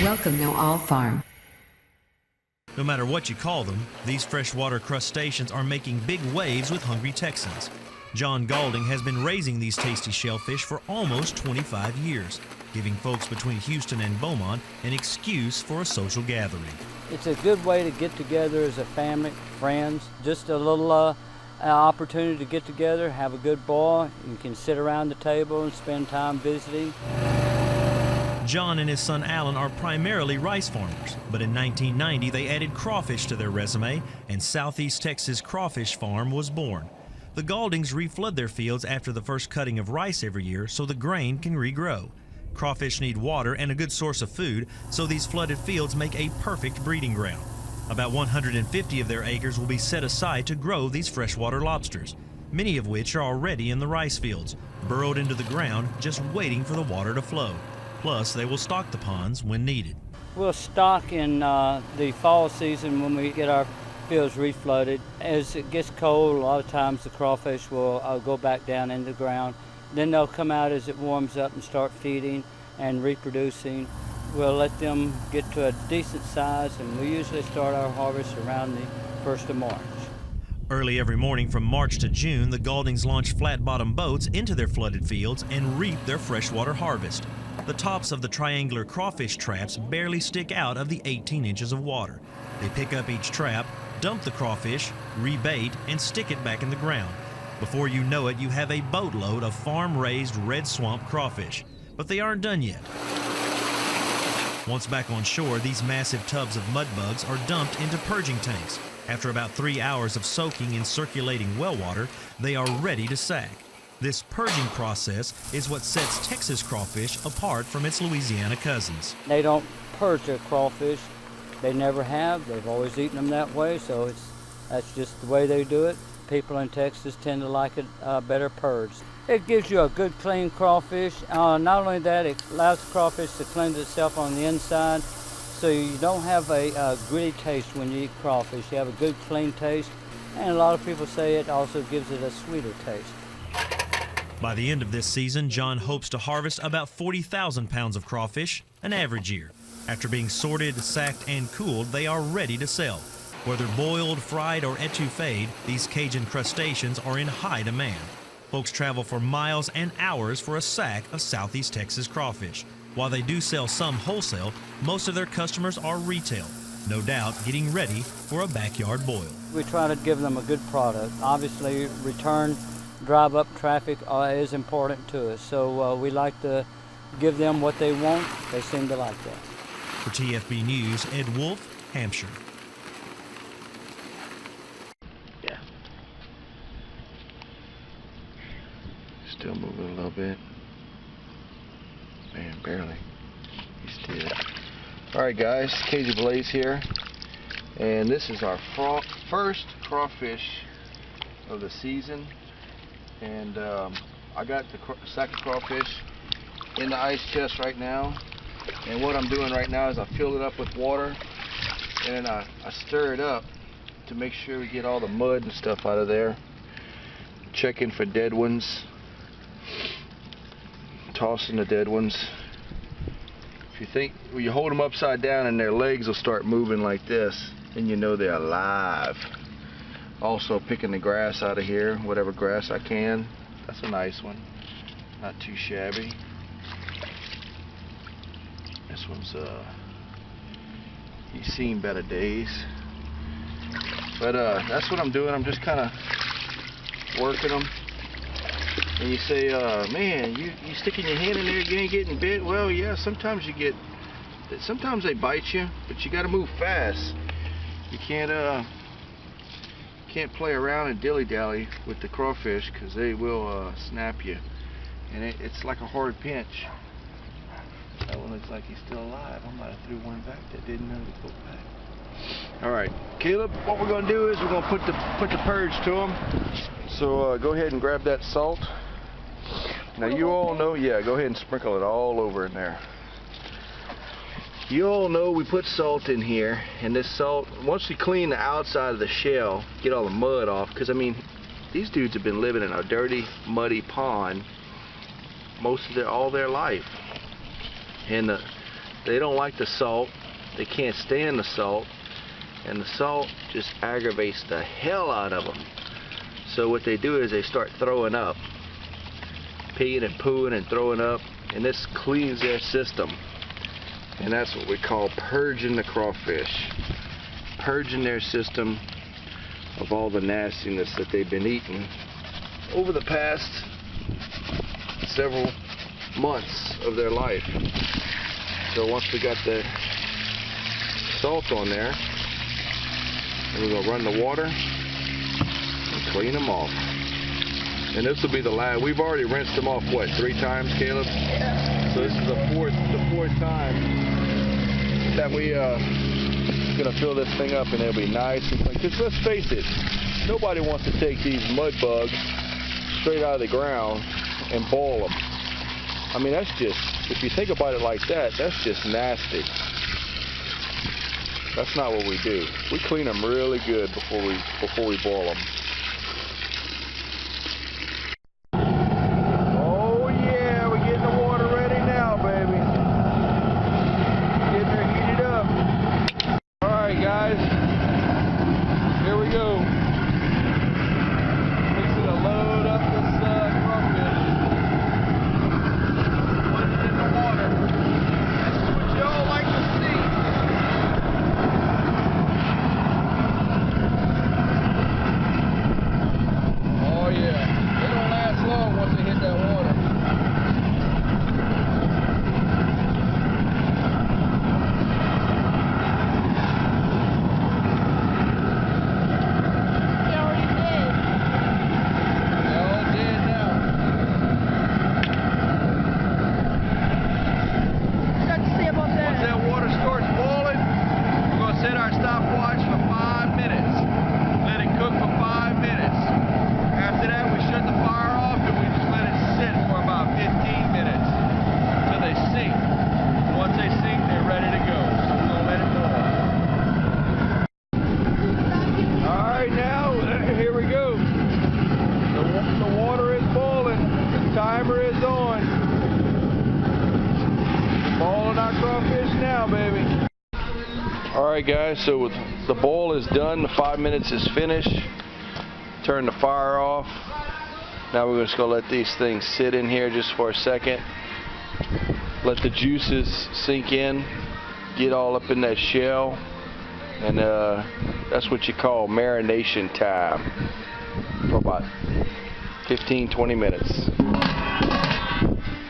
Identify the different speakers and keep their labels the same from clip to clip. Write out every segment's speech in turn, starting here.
Speaker 1: Welcome to All Farm.
Speaker 2: No matter what you call them, these freshwater crustaceans are making big waves with hungry Texans. John Gaulding has been raising these tasty shellfish for almost 25 years, giving folks between Houston and Beaumont an excuse for a social gathering.
Speaker 3: It's a good way to get together as a family, friends, just a little opportunity to get together, have a good boil. You can sit around the table and spend time visiting.
Speaker 2: John and his son Alan are primarily rice farmers, but in 1990 they added crawfish to their resume, and Southeast Texas Crawfish Farm was born. The Gauldings reflood their fields after the first cutting of rice every year so the grain can regrow. Crawfish need water and a good source of food, so these flooded fields make a perfect breeding ground. About 150 of their acres will be set aside to grow these freshwater lobsters, many of which are already in the rice fields, burrowed into the ground, just waiting for the water to flow. Plus, they will stock the ponds when needed.
Speaker 3: We'll stock in the fall season when we get our fields reflooded. As it gets cold, a lot of times the crawfish will go back down in the ground. Then they'll come out as it warms up and start feeding and reproducing. We'll let them get to a decent size, and we usually start our harvest around the 1st of March.
Speaker 2: Early every morning from March to June, the Gauldings launch flat-bottom boats into their flooded fields and reap their freshwater harvest. The tops of the triangular crawfish traps barely stick out of the 18 inches of water. They pick up each trap, dump the crawfish, rebait, and stick it back in the ground. Before you know it, you have a boatload of farm-raised red swamp crawfish. But they aren't done yet. Once back on shore, these massive tubs of mud bugs are dumped into purging tanks. After about 3 hours of soaking in circulating well water, they are ready to sack. This purging process is what sets Texas crawfish apart from its Louisiana cousins.
Speaker 3: They don't purge their crawfish. They never have. They've always eaten them that way, so that's just the way they do it. People in Texas tend to like it better purged. It gives you a good clean crawfish. Not only that, it allows the crawfish to cleanse itself on the inside, so you don't have a gritty taste when you eat crawfish. You have a good clean taste, and a lot of people say it also gives it a sweeter taste.
Speaker 2: By the end of this season, John hopes to harvest about 40,000 pounds of crawfish, an average year. After being sorted, sacked, and cooled, they are ready to sell. Whether boiled, fried, or etouffeed, these Cajun crustaceans are in high demand. Folks travel for miles and hours for a sack of Southeast Texas crawfish. While they do sell some wholesale, most of their customers are retail, no doubt getting ready for a backyard boil.
Speaker 3: We try to give them a good product. Obviously, return drive-up traffic is important to us, so we like to give them what they want. They seem to like that.
Speaker 2: For TFB News, Ed Wolf, Hampshire.
Speaker 4: Yeah. Still moving a little bit. Man, barely. He's still. Alright guys, Cajun Blaze here. And this is our first crawfish of the season. And I got the sack of crawfish in the ice chest right now. And what I'm doing right now is I fill it up with water, and then I stir it up to make sure we get all the mud and stuff out of there. Checking for dead ones. Tossing the dead ones. If you think, when you hold them upside down and their legs will start moving like this, then you know they're alive. Also picking the grass out of here, whatever grass I can. That's a nice one. Not too shabby. This one's he's seen better days. But that's what I'm doing. I'm just kind of working them. And you say, man, you sticking your hand in there, you ain't getting bit. Well, yeah, sometimes they bite you, but you got to move fast. You can't play around and dilly-dally with the crawfish, because they will snap you. And it's like a hard pinch. That one looks like he's still alive. I might have threw one back that didn't know to go back. Alright, Caleb, what we're going to do is we're going to put the purge to him. So go ahead and grab that salt. Now you all know, yeah, go ahead and sprinkle it all over in there. You all know we put salt in here, and this salt, once we clean the outside of the shell, get all the mud off, because I mean, these dudes have been living in a dirty, muddy pond all their life. And They don't like the salt. They can't stand the salt. And the salt just aggravates the hell out of them. So what they do is they start throwing up. Peeing and pooing and throwing up. And this cleans their system. And that's what we call purging the crawfish. Purging their system of all the nastiness that they've been eating over the past several months of their life. So once we got the salt on there, then we're gonna run the water and clean them off. And this will be the last. We've already rinsed them off, what, 3 times, Caleb? Yeah. So this is the fourth time that we gonna fill this thing up, and it'll be nice and clean. Because let's face it, nobody wants to take these mud bugs straight out of the ground and boil them. I mean, that's just, if you think about it like that, that's just nasty. That's not what we do. We clean them really good before we boil them. Oh yeah, we're getting the water ready now, baby. Getting her heated up. All right, guys. Here we go. Fixing to load up this crawfish. Put it in the water. This is what y'all like to see. Oh yeah, they don't last long once they hit that water.
Speaker 1: They already did.
Speaker 4: They all dead now.
Speaker 1: Got to see about
Speaker 4: Once
Speaker 1: that.
Speaker 4: that water starts boiling, we're going to set our stopwatch for 5 minutes. Let it cook for 5 minutes. After that, we shut the fire off and we just let it sit for about 15 minutes until they sink. Once they sink, they're ready to go. So we're going to let it boil. All right, now, here we go. The water is boiling. The timer is on. Boiling our crawfish now, baby. All right, guys, so the boil is done. The 5 minutes is finished. Turn the fire off. Now we're just gonna let these things sit in here just for a second. Let the juices sink in, get all up in that shell, and that's what you call marination time for about 15-20 minutes.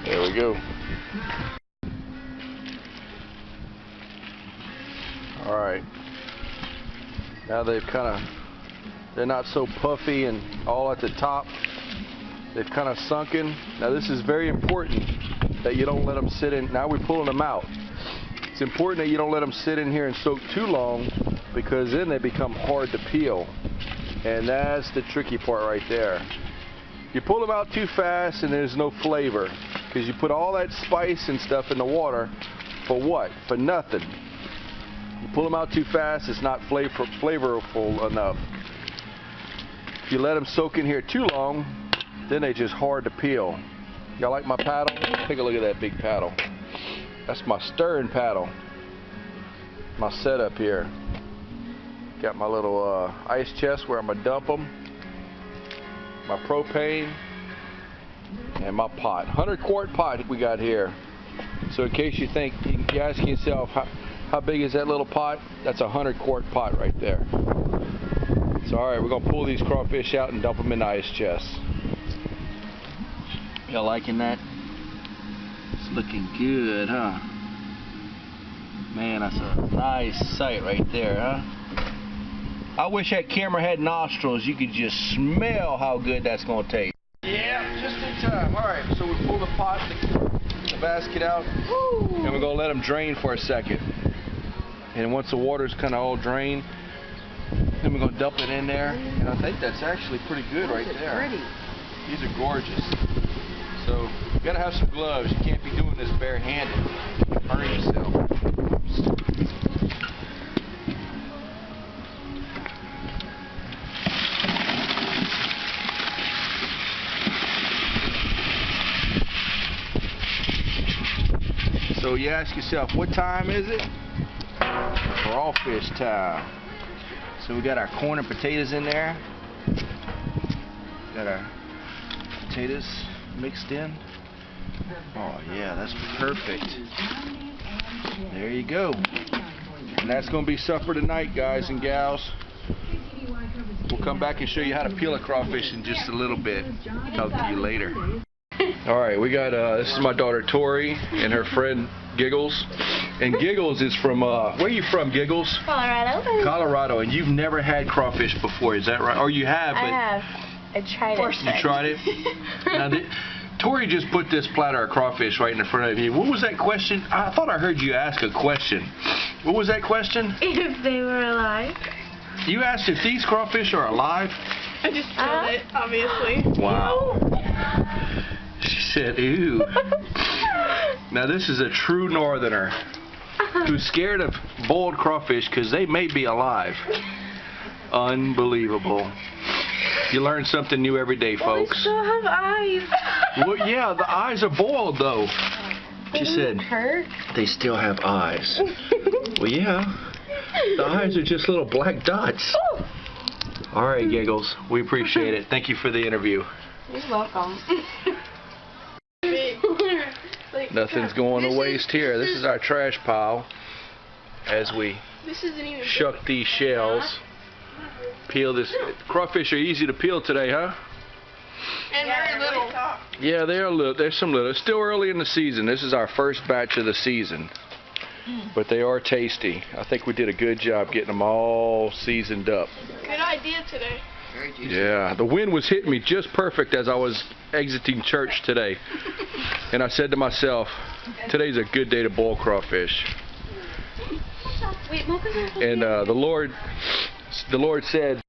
Speaker 4: There we go. All right. Now they're not so puffy and all at the top. They've kind of sunken. Now this is very important that you don't let them sit in. Now we're pulling them out. It's important that you don't let them sit in here and soak too long, because then they become hard to peel. And that's the tricky part right there. You pull them out too fast and there's no flavor, because you put all that spice and stuff in the water for what? For nothing. You pull them out too fast, it's not flavorful enough. If you let them soak in here too long, then they're just hard to peel. Y'all like my paddle? Take a look at that big paddle. That's my stirring paddle. My setup here. Got my little ice chest where I'm gonna dump them. My propane and my pot. 100-quart pot we got here. So in case you think, you're asking yourself, how big is that little pot? That's a 100-quart pot right there. So all right, we're gonna pull these crawfish out and dump them in the ice chest. Y'all liking that? It's looking good, huh? Man, that's a nice sight right there, huh? I wish that camera had nostrils. You could just smell how good that's gonna taste. Yeah, just in time. All right, so we pull the pot, the basket out, and we're gonna let them drain for a second. And once the water's kind of all drained, then we're gonna dump it in there. And I think that's actually pretty good right there.
Speaker 1: Pretty.
Speaker 4: These are gorgeous. So you gotta have some gloves. You can't be doing this barehanded. You hurt yourself. So you ask yourself, what time is it? Crawfish time. So we got our corn and potatoes in there. Got our potatoes mixed in. Oh yeah, that's perfect. There you go. And that's going to be supper tonight, guys and gals. We'll come back and show you how to peel a crawfish in just a little bit. Talk to you later. Alright, we got, this is my daughter Tori and her friend Giggles. And Giggles is from, where are you from, Giggles?
Speaker 5: Colorado.
Speaker 4: Colorado, and you've never had crawfish before, is that right? Or you have, but...
Speaker 5: I have. I tried it.
Speaker 4: You tried it? Now, Tori just put this platter of crawfish right in the front of you. What was that question? I thought I heard you ask a question. What was that question?
Speaker 5: If they were alive.
Speaker 4: You asked if these crawfish are alive?
Speaker 5: I just killed it, obviously.
Speaker 4: Wow. She said, ew. Now this is a true northerner who's scared of boiled crawfish because they may be alive. Unbelievable. You learn something new every day, folks.
Speaker 5: They still have eyes.
Speaker 4: Well, yeah, the eyes are boiled though. She said,
Speaker 5: hurt.
Speaker 4: they still have eyes. Well, yeah. The eyes are just little black dots. All right, Giggles. We appreciate it. Thank you for the interview.
Speaker 5: You're welcome.
Speaker 4: Nothing's going to waste here. This is our trash pile as we shuck these shells. Peel this. Crawfish are easy to peel today, huh?
Speaker 5: And very little.
Speaker 4: Yeah, they are little. There's some little. It's still early in the season. This is our first batch of the season. But they are tasty. I think we did a good job getting them all seasoned up.
Speaker 5: Good idea today.
Speaker 4: Yeah, the wind was hitting me just perfect as I was exiting church today. And I said to myself, today's a good day to boil crawfish. And the Lord said,